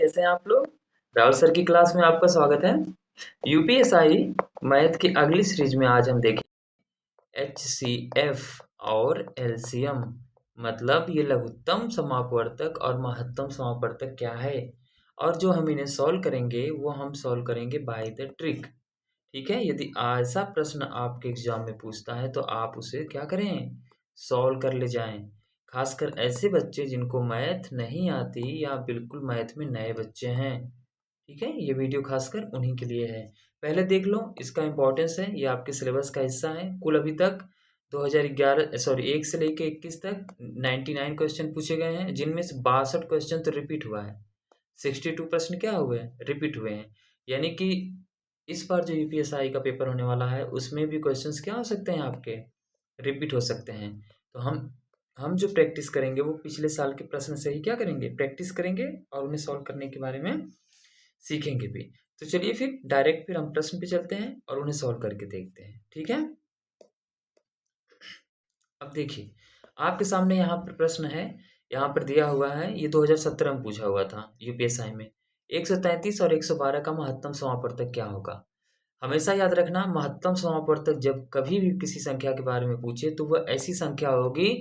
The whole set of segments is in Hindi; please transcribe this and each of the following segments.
कैसे हैं आप लोग? राहुल सर की क्लास में आपका स्वागत है। यूपीएसआई मैथ की अगली सीरीज में आज हम देखें एचसीएफ और एलसीएम, मतलब ये लघुत्तम समापवर्तक और महत्तम समापवर्तक क्या है, और जो हम इन्हें सॉल्व करेंगे वो हम सॉल्व करेंगे बाय द ट्रिक। ठीक है, यदि ऐसा प्रश्न आपके एग्जाम में पूछता है तो आप उसे क्या करें, सॉल्व कर ले जाएं। खासकर ऐसे बच्चे जिनको मैथ नहीं आती या बिल्कुल मैथ में नए बच्चे हैं। ठीक है, ये वीडियो खासकर उन्हीं के लिए है। पहले देख लो, इसका इम्पोर्टेंस है, ये आपके सिलेबस का हिस्सा है। कुल अभी तक 1 से लेके 21 तक 99 क्वेश्चन पूछे गए हैं, जिनमें से 62 क्वेश्चन तो रिपीट हुआ है। 62 प्रश्न क्या हुए हैं, रिपीट हुए हैं। यानी कि इस बार जो यूपीएसआई का पेपर होने वाला है उसमें भी क्वेश्चंस क्या हो सकते हैं, आपके रिपीट हो सकते हैं। तो हम जो प्रैक्टिस करेंगे वो पिछले साल के प्रश्न से ही क्या करेंगे, प्रैक्टिस करेंगे और उन्हें सॉल्व करने के बारे में सीखेंगे भी। तो चलिए फिर डायरेक्ट फिर हम प्रश्न पे चलते हैं और उन्हें सॉल्व करके देखते हैं। ठीक है, अब देखिए आपके सामने यहाँ पर प्रश्न है, यहाँ पर दिया हुआ है, ये 2017 में पूछा हुआ था यूपीएसआई में। 133 और 112 का महत्तम समापवर्तक क्या होगा। हमेशा याद रखना, महत्तम समापवर्तक जब कभी भी किसी संख्या के बारे में पूछे तो वह ऐसी संख्या होगी,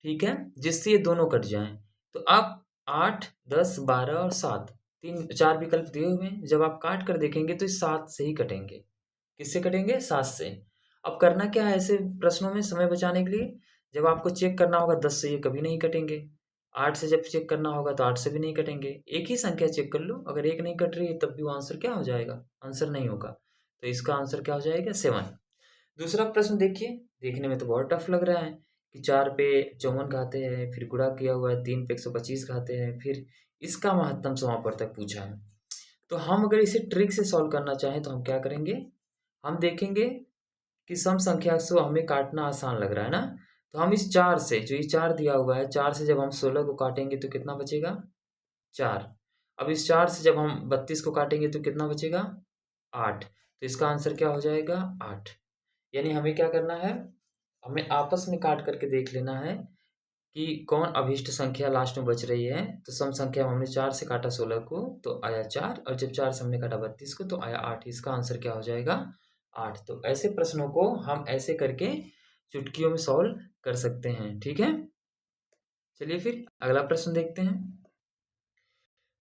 ठीक है, जिससे ये दोनों कट जाएं। तो आप 8, 10, 12 और 7 4 विकल्प दिए हुए हैं। जब आप काट कर देखेंगे तो इस 7 से ही कटेंगे। किससे कटेंगे, 7 से। अब करना क्या है ऐसे प्रश्नों में समय बचाने के लिए, जब आपको चेक करना होगा 10 से ये कभी नहीं कटेंगे, 8 से जब चेक करना होगा तो 8 से भी नहीं कटेंगे। एक ही संख्या चेक कर लो, अगर एक नहीं कट रही है तब भी वो आंसर क्या हो जाएगा, आंसर नहीं होगा। तो इसका आंसर क्या हो जाएगा, 7। दूसरा प्रश्न देखिए, देखने में तो बहुत टफ लग रहा है कि 4 पे 54 खाते हैं, फिर गुणा किया हुआ है 3 पे 125 खाते हैं, फिर इसका महत्तम समापवर्तक पूछा है। तो हम अगर इसे ट्रिक से सॉल्व करना चाहें तो हम क्या करेंगे, हम देखेंगे कि सम संख्या से हमें काटना आसान लग रहा है ना। तो हम इस 4 से, जो ये 4 दिया हुआ है, 4 से जब हम 16 को काटेंगे तो कितना बचेगा, 4। अब इस 4 से जब हम 32 को काटेंगे तो कितना बचेगा, 8। तो इसका आंसर क्या हो जाएगा, 8। यानी हमें क्या करना है, हमें आपस में काट करके देख लेना है कि कौन अभिष्ट संख्या लास्ट में बच रही है। तो सम संख्या में हमने 4 से काटा 16 को तो आया 4, और जब 4 से हमने काटा 32 को तो आया 8। इसका आंसर क्या हो जाएगा, 8। तो ऐसे प्रश्नों को हम ऐसे करके चुटकियों में सॉल्व कर सकते हैं। ठीक है, चलिए फिर अगला प्रश्न देखते हैं।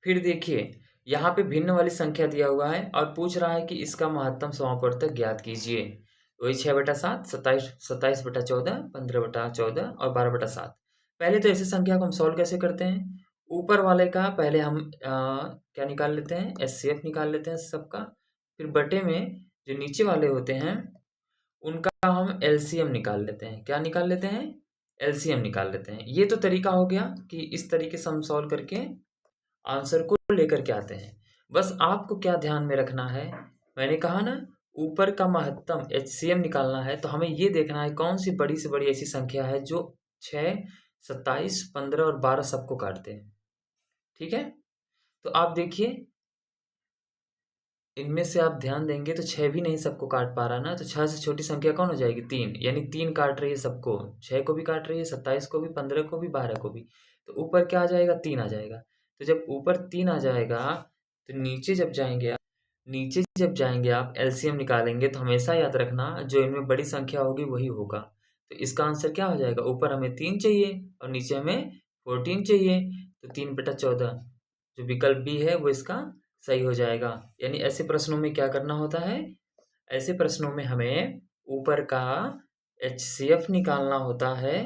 फिर देखिए, यहाँ पे भिन्न वाली संख्या दिया हुआ है और पूछ रहा है कि इसका महत्तम समापवर्तक ज्ञात कीजिए। वही 6/7, 27/14, 15/14 और 12/7। पहले तो ऐसी संख्या को हम सॉल्व कैसे करते हैं, ऊपर वाले का पहले हम क्या निकाल लेते हैं, एचसीएफ निकाल लेते हैं सबका। फिर बटे में जो नीचे वाले होते हैं उनका हम एलसीएम निकाल लेते हैं। क्या निकाल लेते हैं, एलसीएम निकाल लेते हैं। ये तो तरीका हो गया कि इस तरीके से हम सॉल्व करके आंसर को लेकर के आते हैं। बस आपको क्या ध्यान में रखना है, मैंने कहा ना, ऊपर का महत्तम एचसीएम निकालना है तो हमें ये देखना है कौन सी बड़ी से बड़ी ऐसी संख्या है जो 6, 27, 15 और 12 सबको काटते हैं। ठीक है, तो आप देखिए इनमें से आप ध्यान देंगे तो 6 भी नहीं सबको काट पा रहा ना, तो 6 से छोटी संख्या कौन हो जाएगी, 3। यानी 3 काट रही है सबको, 6 को भी काट रही है, 27 को भी, 15 को भी, 12 को भी। तो ऊपर क्या आ जाएगा, 3 आ जाएगा। तो जब ऊपर 3 आ जाएगा तो नीचे जब जाएंगे आप एलसीएम निकालेंगे तो हमेशा याद रखना जो इनमें बड़ी संख्या होगी वही होगा। तो इसका आंसर क्या हो जाएगा, ऊपर हमें 3 चाहिए और नीचे हमें 14 चाहिए। तो 3/14 जो विकल्प बी है वो इसका सही हो जाएगा। यानी ऐसे प्रश्नों में क्या करना होता है, ऐसे प्रश्नों में हमें ऊपर का एचसीएफ निकालना होता है,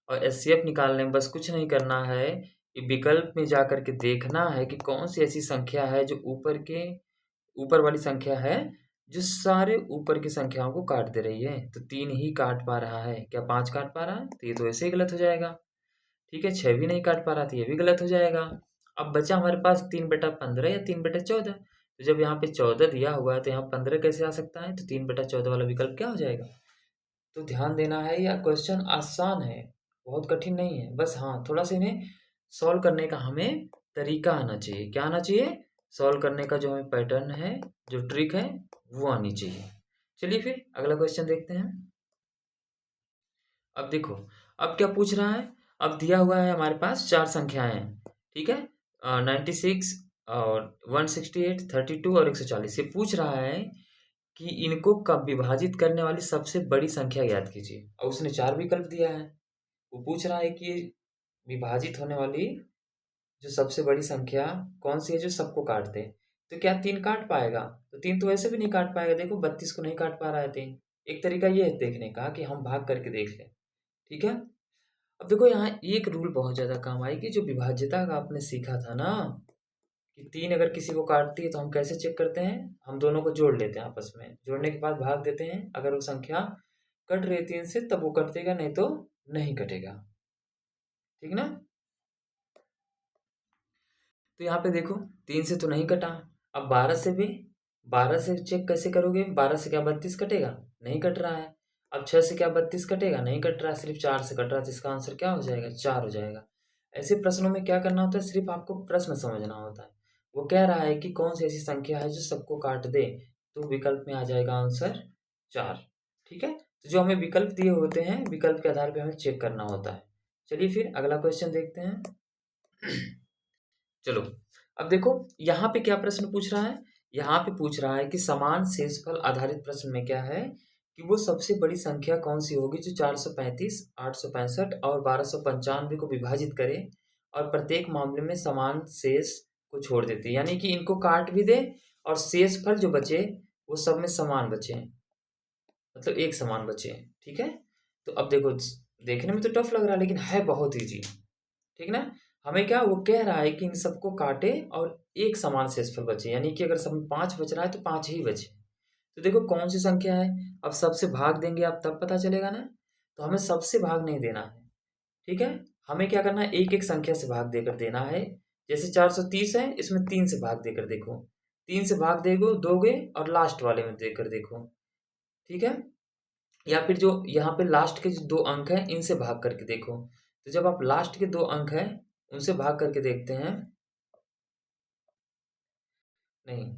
और एचसीएफ निकालने में बस कुछ नहीं करना है कि विकल्प में जा कर के देखना है कि कौन सी ऐसी संख्या है जो ऊपर वाली संख्या है जो सारे ऊपर की संख्याओं को काट दे रही है। तो 3 ही काट पा रहा है, क्या 5 काट पा रहा है, तो ये तो ऐसे ही गलत हो जाएगा। ठीक है, 6 भी नहीं काट पा रहा था, ये भी गलत हो जाएगा। अब बचा हमारे पास 3/15 या 3/14। तो जब यहाँ पे 14 दिया हुआ है तो यहाँ 15 कैसे आ सकता है, तो 3/14 वाला विकल्प क्या हो जाएगा। तो ध्यान देना है, यह क्वेश्चन आसान है, बहुत कठिन नहीं है। बस हाँ, थोड़ा सा इन्हें सॉल्व करने का हमें तरीका आना चाहिए। क्या आना चाहिए, सॉल्व करने का जो हमें पैटर्न है, जो ट्रिक है, वो आनी चाहिए। चलिए फिर अगला क्वेश्चन देखते हैं। अब देखो, अब क्या पूछ रहा है, अब दिया हुआ है हमारे पास 4 संख्याएं हैं। ठीक है, 96, और 168, 32 और 140। ये पूछ रहा है कि इनको कब विभाजित करने वाली सबसे बड़ी संख्या याद कीजिए, और उसने 4 विकल्प दिया है। वो पूछ रहा है कि विभाजित होने वाली जो सबसे बड़ी संख्या कौन सी है जो सबको काट दे। तो क्या 3 काट पाएगा? तो 3 तो वैसे भी नहीं काट पाएगा, देखो 32 को नहीं काट पा रहा है 3। एक तरीका ये है देखने का कि हम भाग करके देख लें, ठीक है? अब देखो यहाँ एक रूल बहुत ज़्यादा काम आएगी, जो विभाज्यता का आपने सीखा था ना, कि 3 अगर किसी को काटती है तो हम कैसे चेक करते हैं? हम दोनों को जोड़ लेते हैं आपस में, जोड़ने के बाद भाग देते हैं। अगर वो संख्या कट रही है 3 से तब वो कटेगा, नहीं तो नहीं कटेगा, ठीक ना? तो यहाँ पे देखो 3 से तो नहीं कटा, अब 12 से भी, 12 से चेक कैसे करोगे? 12 से क्या 32 कटेगा? नहीं कट रहा है। अब 6 से क्या 32 कटेगा? नहीं कट रहा है, सिर्फ 4 से कट रहा है, तो इसका आंसर क्या हो जाएगा? 4 हो जाएगा। ऐसे प्रश्नों में क्या करना होता है? सिर्फ आपको प्रश्न समझना होता है। वो कह रहा है कि कौन सी ऐसी संख्या है जो सबको काट दे, तो विकल्प में आ जाएगा आंसर 4, ठीक है? तो जो हमें विकल्प दिए होते हैं, विकल्प के आधार पे हमें चेक करना होता है। चलिए फिर अगला क्वेश्चन देखते हैं। चलो, अब देखो यहाँ पे क्या प्रश्न पूछ रहा है? यहाँ पे पूछ रहा है कि समान शेषफल आधारित प्रश्न में क्या है कि वो सबसे बड़ी संख्या कौन सी होगी जो 435, 865 और 1295 को विभाजित करे और प्रत्येक मामले में समान शेष को छोड़ देती है, यानी कि इनको काट भी दे और शेषफल जो बचे वो सब में समान बचे, मतलब एक समान बचे, ठीक है? तो अब देखो, देखने में तो टफ लग रहा है लेकिन है बहुत ईजी, ठीक ना? हमें क्या वो कह रहा है कि इन सबको काटे और एक समान शेषफल बचे, यानी कि अगर सब में 5 बच रहा है तो 5 ही बचे। तो देखो कौन सी संख्या है, अब सबसे भाग देंगे आप तब पता चलेगा ना। तो हमें सबसे भाग नहीं देना है, ठीक है? हमें क्या करना है, एक-एक संख्या से भाग देकर देना है। जैसे 430 है, इसमें 3 से भाग देकर देखो। 3 से भाग देगो दोगे और लास्ट वाले में देकर देखो, ठीक है? या फिर जो यहाँ पे लास्ट के जो 2 अंक हैं, इनसे भाग करके देखो। तो जब आप लास्ट के 2 अंक हैं, उनसे भाग करके देखते हैं, नहीं,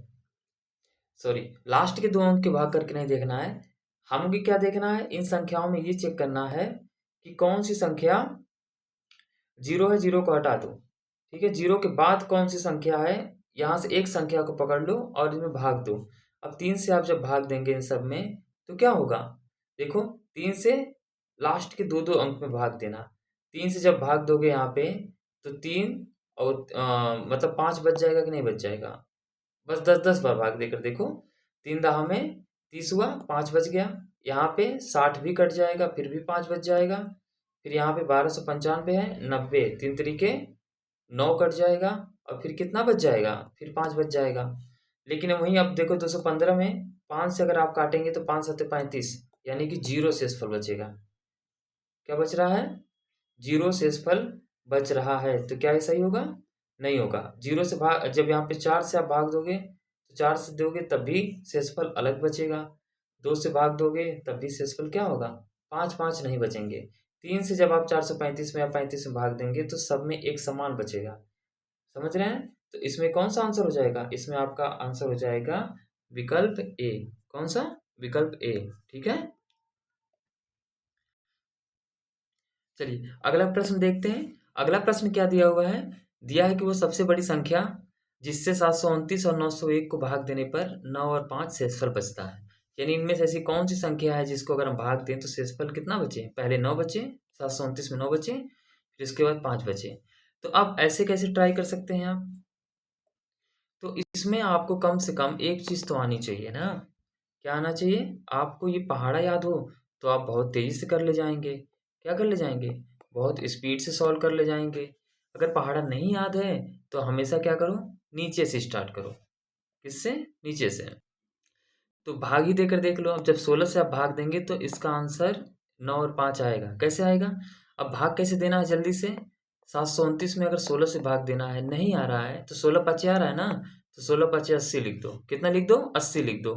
सॉरी, लास्ट के 2 अंक के भाग करके नहीं देखना है। हमें क्या देखना है, इन संख्याओं में ये चेक करना है कि कौन सी संख्या 0 है, 0 को हटा दो, ठीक है? 0 के बाद कौन सी संख्या है, यहाँ से एक संख्या को पकड़ लो और इसमें भाग दो। अब 3 से आप जब भाग देंगे इन सब में, तो क्या होगा? देखो 3 से लास्ट के 2-2 अंक में भाग देना। 3 से जब भाग दोगे यहाँ पे, तो 3 और मतलब 5 बच जाएगा कि नहीं बच जाएगा? बस 10-10 बार भाग देकर देखो। 3 दहा में 30 हुआ, 5 बच गया। यहाँ पे 60 भी कट जाएगा, फिर भी 5 बच जाएगा। फिर यहाँ पे 1295 है, 90, 3 तरीके 9 कट जाएगा और फिर कितना बच जाएगा? फिर 5 बच जाएगा। लेकिन वहीं अब देखो 215 में 5 से अगर आप काटेंगे तो 5 सत्ते 35, यानी कि 0 शेषफल बचेगा। क्या बच रहा है? 0 शेषफल बच रहा है। तो क्या ये सही होगा? नहीं होगा। 0 से भाग, जब यहाँ पे 4 से आप भाग दोगे, तो 4 से दोगे तब भी शेषफल अलग बचेगा। 2 से भाग दोगे तब भी शेषफल क्या होगा? 5-5 नहीं बचेंगे। 3 से जब आप 435 में या 35 में भाग देंगे तो सब में एक समान बचेगा। समझ रहे हैं? तो इसमें कौन सा आंसर हो जाएगा? इसमें आपका आंसर हो जाएगा विकल्प ए। कौन सा? विकल्प ए, ठीक है? चलिए अगला प्रश्न देखते हैं। अगला प्रश्न क्या दिया हुआ है? दिया है कि वो सबसे बड़ी संख्या जिससे 729 और 901 को भाग देने पर 9 और 5 शेषफल बचता है। यानी इनमें से ऐसी कौन सी संख्या है जिसको अगर हम भाग दें तो शेषफल कितना बचे? पहले 9 बचे, 729 में 9 बचे, फिर इसके बाद 5 बचे। तो अब ऐसे कैसे ट्राई कर सकते हैं आप? तो इसमें आपको कम से कम एक चीज़ तो आनी चाहिए ना। क्या आना चाहिए? आपको ये पहाड़ा याद हो तो आप बहुत तेज़ी से कर ले जाएँगे। क्या कर ले जाएँगे? बहुत स्पीड से सॉल्व कर ले जाएँगे। अगर पहाड़ा नहीं याद है तो हमेशा क्या करो? नीचे से स्टार्ट करो। किससे? नीचे से। तो भाग ही देकर देख लो। अब जब 16 से आप भाग देंगे तो इसका आंसर 9 और 5 आएगा। कैसे आएगा? अब भाग कैसे देना है जल्दी से? 729 में अगर 16 से भाग देना है, नहीं आ रहा है तो 16 5 आ रहा है ना, तो 16 5 80 लिख दो। कितना लिख दो? 80 लिख दो।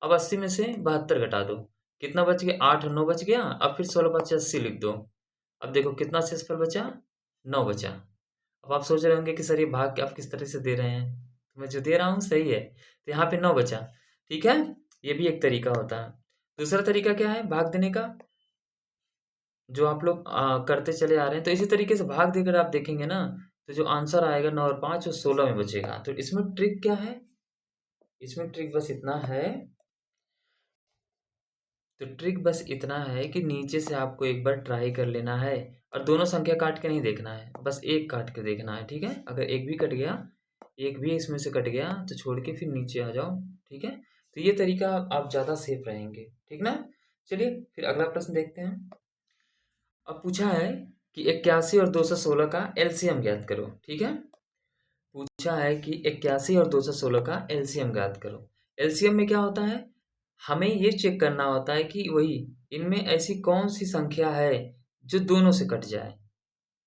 अब 80 में से 72 घटा दो। कितना बच गया? 8 और 9 बच गया। अब फिर 16 5 80 लिख दो। अब देखो कितना शेषफल बचा? 9 बचा। अब आप सोच रहे होंगे कि सर ये भाग आप किस तरह से दे रहे हैं? तो मैं जो दे रहा हूँ सही है। तो यहाँ पे 9 बचा, ठीक है? ये भी एक तरीका होता है। दूसरा तरीका क्या है भाग देने का? जो आप लोग करते चले आ रहे हैं, तो इसी तरीके से भाग देकर आप देखेंगे ना, तो जो आंसर आएगा 9 और 5 वो 16 में बचेगा। तो इसमें ट्रिक क्या है? इसमें ट्रिक बस इतना है, तो ट्रिक बस इतना है कि नीचे से आपको एक बार ट्राई कर लेना है और दोनों संख्या काट के नहीं देखना है, बस एक काट के देखना है, ठीक है? अगर एक भी कट गया, एक भी इसमें से कट गया तो छोड़ के फिर नीचे आ जाओ, ठीक है? तो ये तरीका आप ज़्यादा सेफ रहेंगे, ठीक ना? चलिए फिर अगला प्रश्न देखते हैं। अब पूछा है कि 81 और 216 का एलसीएम ज्ञात करो, ठीक है? पूछा है कि 81 और 216 का एलसीएम ज्ञात करो। एलसीएम में क्या होता है? हमें ये चेक करना होता है कि वही इनमें ऐसी कौन सी संख्या है जो दोनों से कट जाए।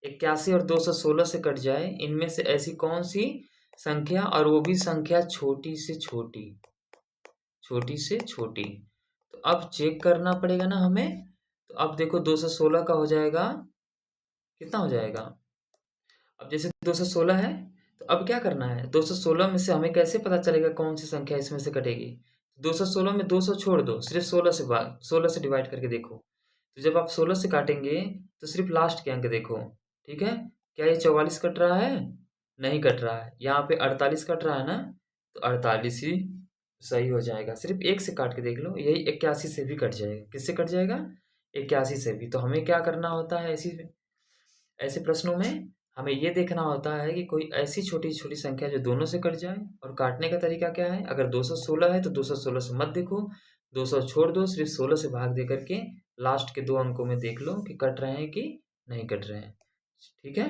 81 और 216 से कट जाए, इनमें से ऐसी कौन सी संख्या, और वो भी संख्या छोटी से छोटी, छोटी से छोटी। तो अब चेक करना पड़ेगा ना हमें। तो अब देखो 216 का हो जाएगा, कितना हो जाएगा? अब जैसे 216 है, तो अब क्या करना है? 216 में से हमें कैसे पता चलेगा कौन सी संख्या इसमें से कटेगी? 216 में 200 छोड़ दो, सिर्फ 16 से डिवाइड करके देखो। तो जब आप 16 से काटेंगे तो सिर्फ लास्ट के अंक देखो, ठीक है? क्या ये 44 कट रहा है? नहीं कट रहा है। यहाँ पे 48 कट रहा है ना, तो 48 ही सही हो जाएगा। सिर्फ एक से काट के देख लो, यही 81 से भी कट जाएगा। किससे कट जाएगा? 81 से भी। तो हमें क्या करना होता है ऐसी ऐसे प्रश्नों में? हमें ये देखना होता है कि कोई ऐसी छोटी-छोटी संख्या जो दोनों से कट जाए। और काटने का तरीका क्या है? अगर 216 है तो 216 से मत देखो, 200 छोड़ दो, सिर्फ 16 से भाग दे करके लास्ट के 2 अंकों में देख लो कि कट रहे हैं कि नहीं कट रहे हैं। ठीक है?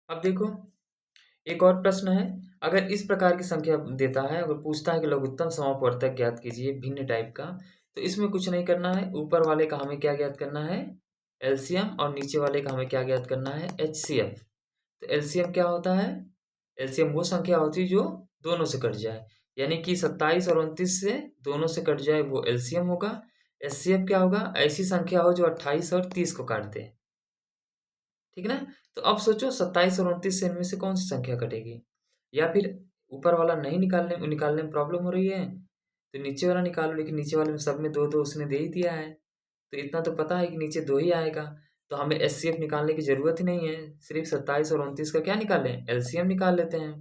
अब देखो, एक और प्रश्न है। अगर इस प्रकार की संख्या देता है, अगर पूछता है कि लघुत्तम समापवर्तक ज्ञात कीजिए भिन्न टाइप का, तो इसमें कुछ नहीं करना है। ऊपर वाले का हमें क्या ज्ञात करना है? एलसीएम, और नीचे वाले का हमें क्या ज्ञात करना है? एचसीएफ। तो एलसीएम क्या होता है? एलसीएम वो संख्या होती है जो दोनों से कट जाए, यानी कि 27 और 29 से दोनों से कट जाए, वो एलसीएम होगा। एचसीएफ क्या होगा? ऐसी संख्या हो जो 28 और 30 को काट दे, ठीक है ना? तो अब सोचो 27 और 29 से इनमें से कौन सी संख्या कटेगी? या फिर ऊपर वाला नहीं निकालने में प्रॉब्लम हो रही है, तो नीचे वाला निकालो। लेकिन नीचे वाले में सब में 2-2 उसने दे ही दिया है, तो इतना तो पता है कि नीचे 2 ही आएगा। तो हमें एचसीएफ निकालने की ज़रूरत ही नहीं है, सिर्फ 27 और 29 का क्या निकालें? एलसीएम निकाल लेते हैं।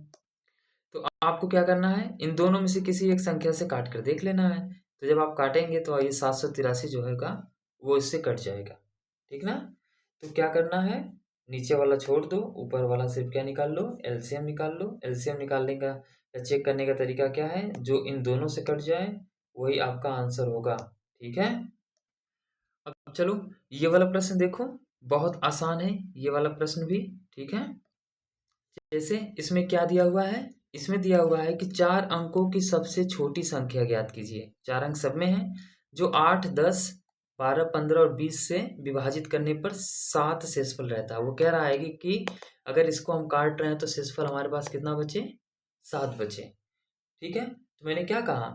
तो आपको क्या करना है? इन दोनों में से किसी एक संख्या से काट कर देख लेना है। तो जब आप काटेंगे तो ये 783 जो होगा वो इससे कट जाएगा, ठीक ना? तो क्या करना है? नीचे वाला छोड़ दो, ऊपर वाला सिर्फ क्या निकाल लो? एलसीएम निकाल लो। एलसीएम निकालने का या चेक करने का तरीका क्या है? जो इन दोनों से कट जाए वही आपका आंसर होगा, ठीक है? अब चलो ये वाला प्रश्न देखो, बहुत आसान है ये वाला प्रश्न भी, ठीक है? जैसे इसमें क्या दिया हुआ है? इसमें दिया हुआ है कि 4 अंकों की सबसे छोटी संख्या ज्ञात कीजिए। 4 अंक सब में हैं, जो 8, 10, 12, 15 और 20 से विभाजित करने पर 7 शेषफल रहता है। वो कह रहा है कि अगर इसको हम काट रहे हैं तो शेषफल हमारे पास कितना बचे? 7 बचे, ठीक है? तो मैंने क्या कहा?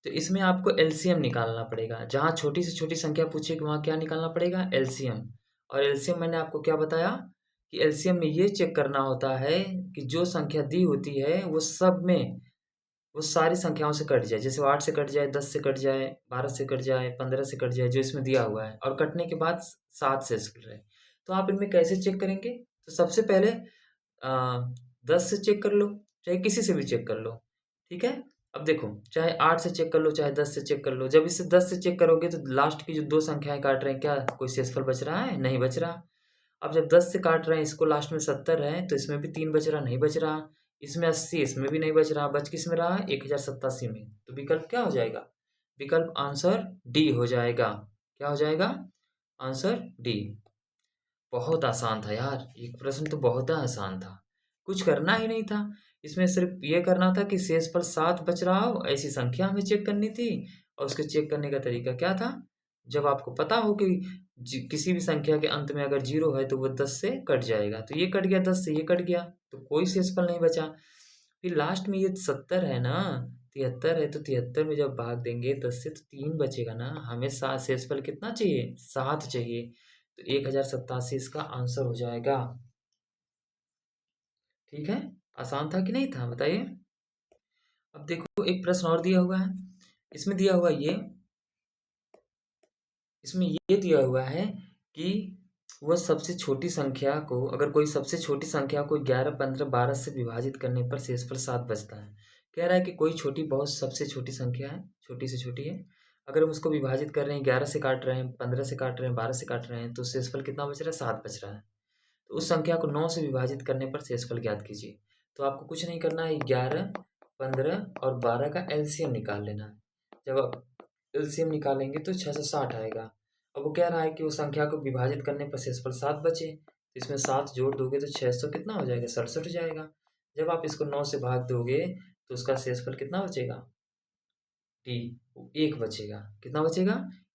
तो इसमें आपको एलसीएम निकालना पड़ेगा। जहाँ छोटी से छोटी संख्या पूछेगी वहाँ क्या निकालना पड़ेगा? एलसीएम। और एलसीएम मैंने आपको क्या बताया कि एलसीएम में ये चेक करना होता है कि जो संख्या दी होती है वो सब में, वो सारी संख्याओं से कट जाए। जैसे वो 8 से कट जाए, 10 से कट जाए, 12 से कट जाए, 15 से कट जाए, जो इसमें दिया हुआ है, और कटने के बाद 7 शेष रहे। तो आप इनमें कैसे चेक करेंगे? तो सबसे पहले 10 से चेक कर लो, चाहे किसी से भी चेक कर लो, ठीक है? अब देखो, चाहे 8 से चेक कर लो, चाहे 10 से चेक कर लो। जब इसे 10 से चेक करोगे तो लास्ट की जो 2 संख्याएँ काट रहे हैं, क्या कोई शेषफल बच रहा है? नहीं बच रहा। अब जब 10 से काट रहे हैं, इसको लास्ट में 70 है, तो इसमें भी 3 बच रहा, नहीं बच रहा। इसमें 80, इसमें भी नहीं बच रहा। बच किस में रहा है? 1087 में। तो विकल्प क्या हो जाएगा? विकल्प आंसर डी हो जाएगा। क्या हो जाएगा? Answer D. बहुत आसान था यार, ये प्रश्न तो बहुत आसान था। कुछ करना ही नहीं था। इसमें सिर्फ ये करना था कि शेषफल 7 बच रहा हो, ऐसी संख्या हमें चेक करनी थी। और उसके चेक करने का तरीका क्या था? जब आपको पता हो कि किसी भी संख्या के अंत में अगर 0 है तो वो 10 से कट जाएगा। तो ये कट गया, 10 से ये कट गया, तो कोई शेषफल नहीं बचा। फिर लास्ट में ये 70 है ना, 73 है, तो 73 में जब भाग देंगे 10 से तो 3 बचेगा ना। हमें शेषफल कितना चाहिए? 7 चाहिए। तो 1087 इसका आंसर हो जाएगा, ठीक है? आसान था कि नहीं था, बताइए? अब देखो एक प्रश्न और दिया हुआ है। इसमें दिया हुआ ये इसमें ये दिया हुआ है कि वह सबसे छोटी संख्या को अगर कोई सबसे छोटी संख्या को 11, 15, 12 से विभाजित करने पर शेषफल 7 बचता है। कह रहा है कि कोई छोटी बहुत सबसे छोटी संख्या है, छोटी से छोटी है। अगर हम उसको विभाजित कर रहे हैं, 11 से काट रहे हैं, 15 से काट रहे हैं, 12 से काट रहे हैं, तो शेषफल कितना बच रहा है? 7 बच रहा है। तो उस संख्या को 9 से विभाजित करने पर शेषफल ज्ञात कीजिए। तो आपको कुछ नहीं करना है, 11, 15 और 12 का एलसीएम निकाल लेना है। जब आप एलसीएम निकालेंगे तो 660 आएगा। अब वो कह रहा है कि उस संख्या को विभाजित करने पर शेषफल 7 बचे, तो इसमें 7 जोड़ दोगे तो 600 कितना हो जाएगा? 67 हो जाएगा। जब आप इसको 9 से भाग दोगे तो उसका शेषफल कितना बचेगा? टी 1 बचेगा। कितना बचेगा?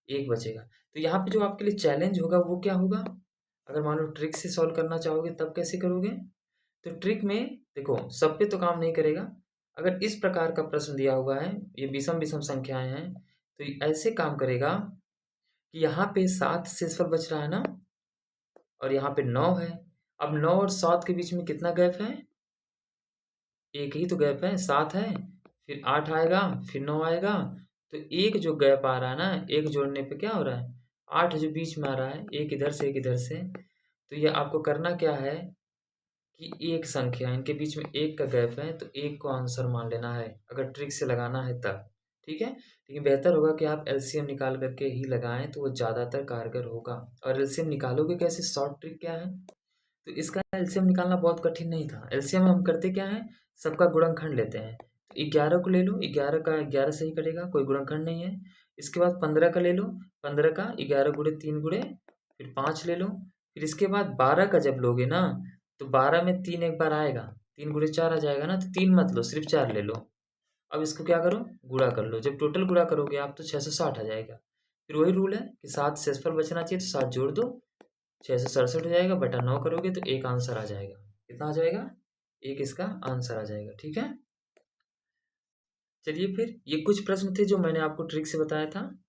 1 बचेगा। तो यहाँ पे जो आपके लिए चैलेंज होगा वो क्या होगा? अगर मान लो ट्रिक से सॉल्व करना चाहोगे तब कैसे करोगे? तो ट्रिक में देखो सब पे तो काम नहीं करेगा। अगर इस प्रकार का प्रश्न दिया हुआ है, ये विषम-विषम संख्याएँ हैं, तो ये ऐसे काम करेगा कि यहाँ पे 7 शेषफल बच रहा है ना और यहाँ पे 9 है। अब 9 और 7 के बीच में कितना गैप है? 1 ही तो गैप है, 7 है, फिर 8 आएगा, फिर 9 आएगा। तो 1 जो गैप आ रहा है ना, 1 जोड़ने पे क्या हो रहा है? 8 जो बीच में आ रहा है, 1 इधर से, 1 इधर से। तो ये आपको करना क्या है कि एक संख्या इनके बीच में 1 का गैप है, तो 1 को आंसर मान लेना है, अगर ट्रिक से लगाना है तब, ठीक है? लेकिन बेहतर होगा कि आप एलसीएम निकाल कर के ही लगाएँ, तो वो ज़्यादातर कारगर होगा। और एलसीएम निकालोगे कैसे? शॉर्ट ट्रिक क्या है? तो इसका एलसीएम निकालना बहुत कठिन नहीं था। एलसीएम हम करते क्या हैं? सबका गुणनखंड लेते हैं। तो 11 को ले लो, 11 का 11 से ही कटेगा, कोई गुणनखंड नहीं है। इसके बाद 15 का ले लो, 15 का 11 गुणे 3 गुणे फिर 5 ले लो। फिर इसके बाद 12 का जब लोगे ना, तो 12 में 3 एक बार आएगा, 3 गुणे 4 आ जाएगा ना, तो 3 मत लो, सिर्फ 4 ले लो। अब इसको क्या करो? गुणा कर लो। जब टोटल गुणा करोगे आप तो 660 आ जाएगा। फिर वही रूल है कि 7 शेषफल बचना चाहिए, तो 7 जोड़ दो, 667 हो जाएगा, बटा 9 करोगे तो 1 आंसर आ जाएगा। कितना आ जाएगा? 1 इसका आंसर आ जाएगा, ठीक है? चलिए फिर ये कुछ प्रश्न थे जो मैंने आपको ट्रिक से बताया था,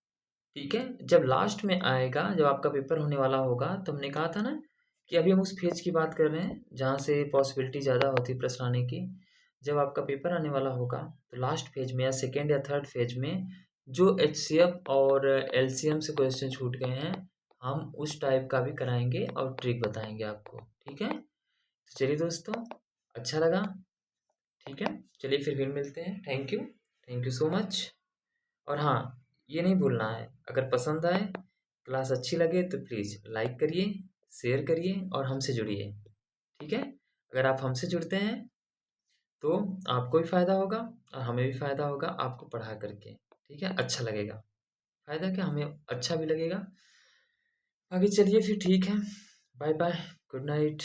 ठीक है? जब लास्ट में आएगा, जब आपका पेपर होने वाला होगा, तो हमने कहा था ना कि अभी हम उस फेज की बात कर रहे हैं, जहाँ से पॉसिबिलिटी ज़्यादा होती है प्रश्न आने की। जब आपका पेपर आने वाला होगा, तो लास्ट फेज में या सेकंड या थर्ड फेज में जो एचसीएफ और एलसीएम से क्वेश्चन छूट गए हैं, हम उस टाइप का भी कराएँगे और ट्रिक बताएँगे आपको, ठीक है? तो चलिए दोस्तों, अच्छा लगा, ठीक है? चलिए फिर मिलते हैं। Thank you so much. और हाँ, ये नहीं भूलना है, अगर पसंद आए, क्लास अच्छी लगे तो प्लीज़ लाइक करिए, शेयर करिए और हमसे जुड़िए, ठीक है? अगर आप हमसे जुड़ते हैं, तो आपको भी फ़ायदा होगा और हमें भी फ़ायदा होगा आपको पढ़ा करके, ठीक है? अच्छा लगेगा। फ़ायदा क्या, हमें अच्छा भी लगेगा। बाकी चलिए फिर ठीक है, बाय बाय, गुड नाइट।